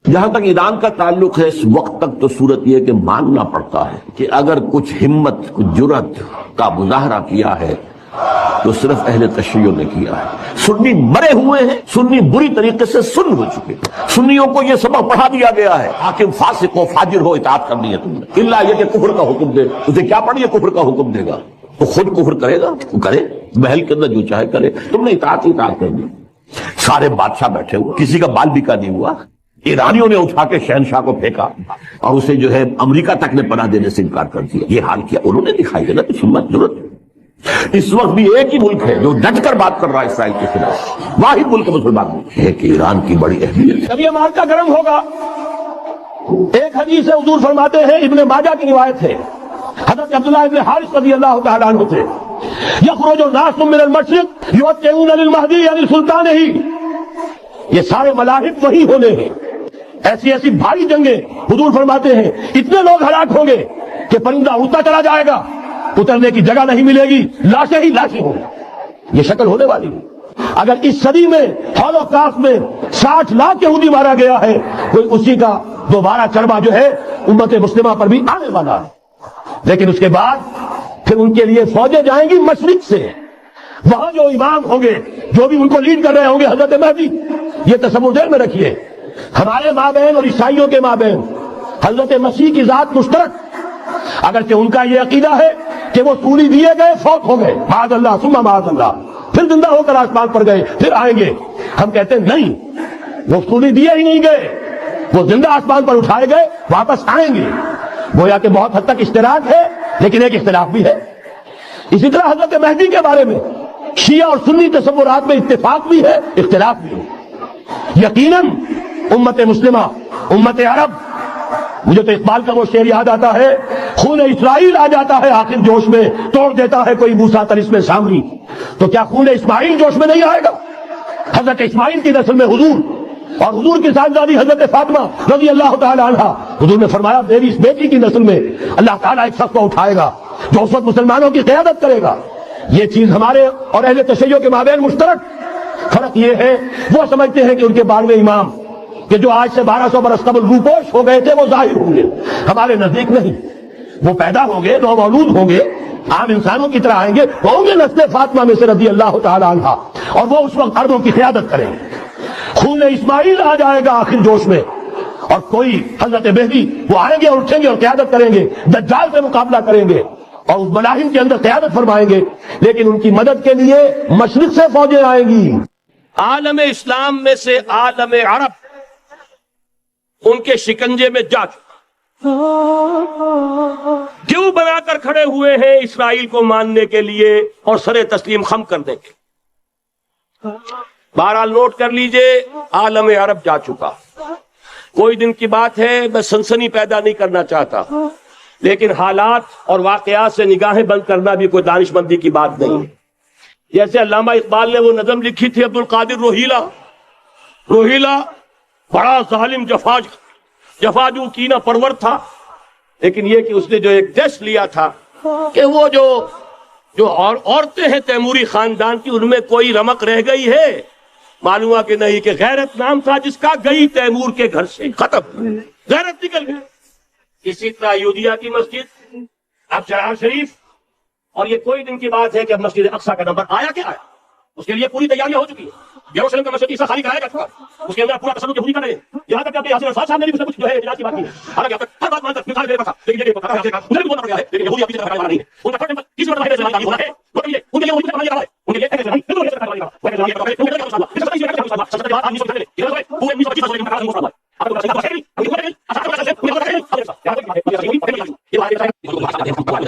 جہاں تک ایران کا تعلق ہے اس وقت تک تو صورت یہ کہ ماننا پڑتا ہے کہ اگر کچھ ہمت کچھ جرأت کا مظاہرہ کیا ہے تو صرف اہل تشیع نے کیا ہے۔ سنی مرے ہوئے ہیں، سنی بری طریقے سے سن ہو چکے ہیں، سنیوں کو یہ سبق پڑھا دیا گیا ہے حاکم فاسق ہو فاجر ہو اطاعت کرنی ہے تم نے، الا یہ کہ کفر کا حکم دے، اسے کیا پڑھی ہے کفر کا حکم دے گا، تو خود کفر کرے گا، وہ کرے محل کے اندر جو چاہے کرے، تم نے اطاعت کرنی۔ سارے بادشاہ بیٹھے ہوئے، کسی کا بال بیکا نہیں ہوا، ایرانیوں نے اٹھا کے شہنشاہ کو پھینکا اور اسے جو ہے امریکہ تک نے پناہ دینے سے انکار کر دیا۔ یہ حال کیا انہوں نے دکھائی ہے نا کچھ ہمت ضرورت۔ اس وقت بھی ایک ہی ملک ہے جو ڈٹ کر بات کر رہا ہے اسرائیل کے خلاف، واحد ملک مسلمان ہے کہ ایران کی بڑی اہمیت ہے۔ جب یہ مارکا گرم ہوگا، ایک حدیث حضور فرماتے ہیں، ابن ماجہ کی روایت ہے، حضرت عبداللہ ابن حارث رضی اللہ تعالیٰ عنہ سے، یخرج الناس من المشرق یوطئون للمہدی یعنی سلطان ہی، یہ سارے ملاحب وہی ہونے ہیں، ایسی ایسی بھاری جنگیں حضور فرماتے ہیں، اتنے لوگ ہلاک ہوں گے کہ پرندہ اڑتا چلا جائے گا، اترنے کی جگہ نہیں ملے گی، لاشیں ہی لاشیں ہوں گی، یہ شکل ہونے والی ہے۔ اگر اس صدی میں ہولوکاسٹ میں 60 لاکھ یہودی مارا گیا ہے، کوئی اسی کا دوبارہ چربا جو ہے امت مسلمہ پر بھی آنے والا ہے۔ لیکن اس کے بعد پھر ان کے لیے فوجیں جائیں گی مشرق سے، وہاں جو امام ہوں گے، جو بھی ان کو لیڈ کر رہے ہوں گے حضرت مہدی، یہ تصور ذہن میں رکھیے، ہمارے مابین اور عیسائیوں کے مابین حضرت مسیح کی ذات مشترک، اگرچہ ان کا یہ عقیدہ ہے کہ وہ سولی دیے گئے فوت ہو گئے، معاذ اللہ ثم معاذ اللہ، پھر زندہ ہو کر آسمان پر گئے، پھر آئیں گے، ہم کہتے ہیں نہیں، وہ سولی دیے ہی نہیں گئے، وہ زندہ آسمان پر اٹھائے گئے، واپس آئیں گے۔ گویا کہ بہت حد تک اشتراک ہے لیکن ایک اختلاف بھی ہے۔ اسی طرح حضرت مہدی کے بارے میں شیعہ اور سنی تصورات میں اتفاق بھی ہے، اختلاف بھی ہے۔ یقیناً امت مسلمہ، امت عرب، مجھے تو اقبال کا وہ شعر یاد آتا ہے، خون اسرائیل آ جاتا ہے آخر جوش میں، توڑ دیتا ہے کوئی موسیٰ طلسم سامری، تو کیا خون اسماعیل جوش میں نہیں آئے گا؟ حضرت اسماعیل کی نسل میں حضور اور حضور کی صاحبزادی حضرت فاطمہ رضی اللہ تعالی عنہ، حضور نے فرمایا میری اس بیٹی کی نسل میں اللہ تعالیٰ ایک شخص کو اٹھائے گا جو اس وقت مسلمانوں کی قیادت کرے گا۔ یہ چیز ہمارے اور اہل تشیع کے مابین مشترک، فرق یہ ہے وہ سمجھتے ہیں کہ ان کے 12ویں امام کہ جو آج سے 1200 برس قبل روپوش ہو گئے تھے وہ ظاہر ہوں گے، ہمارے نزدیک نہیں، وہ پیدا ہوں گے، نو مولود ہوں گے، عام انسانوں کی طرح آئیں گے، ہوں گے نسل فاطمہ میں سے رضی اللہ تعالی عنہ، اور وہ اس وقت عربوں کی قیادت کریں گے۔ خون اسماعیل آ جائے گا آخر جوش میں، اور کوئی حضرت مہدی وہ آئیں گے اور اٹھیں گے اور قیادت کریں گے، دجال سے مقابلہ کریں گے اور اس ملاحم کے اندر قیادت فرمائیں گے، لیکن ان کی مدد کے لیے مشرق سے فوجیں آئیں گی۔ عالم اسلام میں سے عالم عرب ان کے شکنجے میں جا چکا، کیوں بنا کر کھڑے ہوئے ہیں اسرائیل کو ماننے کے لیے اور سر تسلیم خم کرنے کے؟ بہرحال نوٹ کر لیجئے، عالم عرب جا چکا۔ کوئی دن کی بات ہے، میں سنسنی پیدا نہیں کرنا چاہتا، لیکن حالات اور واقعات سے نگاہیں بند کرنا بھی کوئی دانش مندی کی بات نہیں ہے۔ جیسے علامہ اقبال نے وہ نظم لکھی تھی عبد القادر روہیلا بڑا ظالم جفاجو کینہ پرور تھا، لیکن یہ کہ اس نے جو ایک ٹیسٹ لیا تھا کہ وہ جو عورتیں ہیں تیموری خاندان کی، ان میں کوئی رمق رہ گئی ہے، معلوم ہوا کہ نہیں، کہ غیرت نام تھا جس کا، گئی تیمور کے گھر سے، ختم، غیرت نکل گئی۔ اسی طرح یودیا کی مسجد، اب جرار شریف، اور یہ کوئی دن کی بات ہے کہ اب مسجد اقصیٰ کا نمبر آیا کیا آیا، اس کے لیے پوری تیاریاں ہو چکی ہیں۔ یروشلم کا مسجد عیسیٰ خالی کرایا جا چکا، اس کے اندر پورا تسلط یہودی کا رہے، یہاں تک کہ ابھی یاسر عرفات صاحب نے بھی کچھ جو ہے اعتراض کی بات کی ہے، حالانکہ اب تک ہر بات مانتا نکال دے رہا تھا، لیکن یہ پتہ ہے کہ مجھے بھی بولنا پڑ گیا ہے، لیکن یہودی اپنی طرف کرنے والا نہیں ہے، ان کا فرق کس مرتبہ ہے اسلامی ہونا ہے، ان کے لیے وہی کرنے والا ہے، ان کے لیے ایک نہیں بالکل ایسا کرنے والا ہے، وہ اسلامی کا ہے، ان کے لیے مسلمان اس طرح سے مسلمان سب سے بات آدمی سے یہ وہ 1925 میں مسلمان آپ کو صحیح ہے ہم کو اچھا کا سے پورا کریں یہاں تک یہ بات ہے یہ بات ہے ایک بات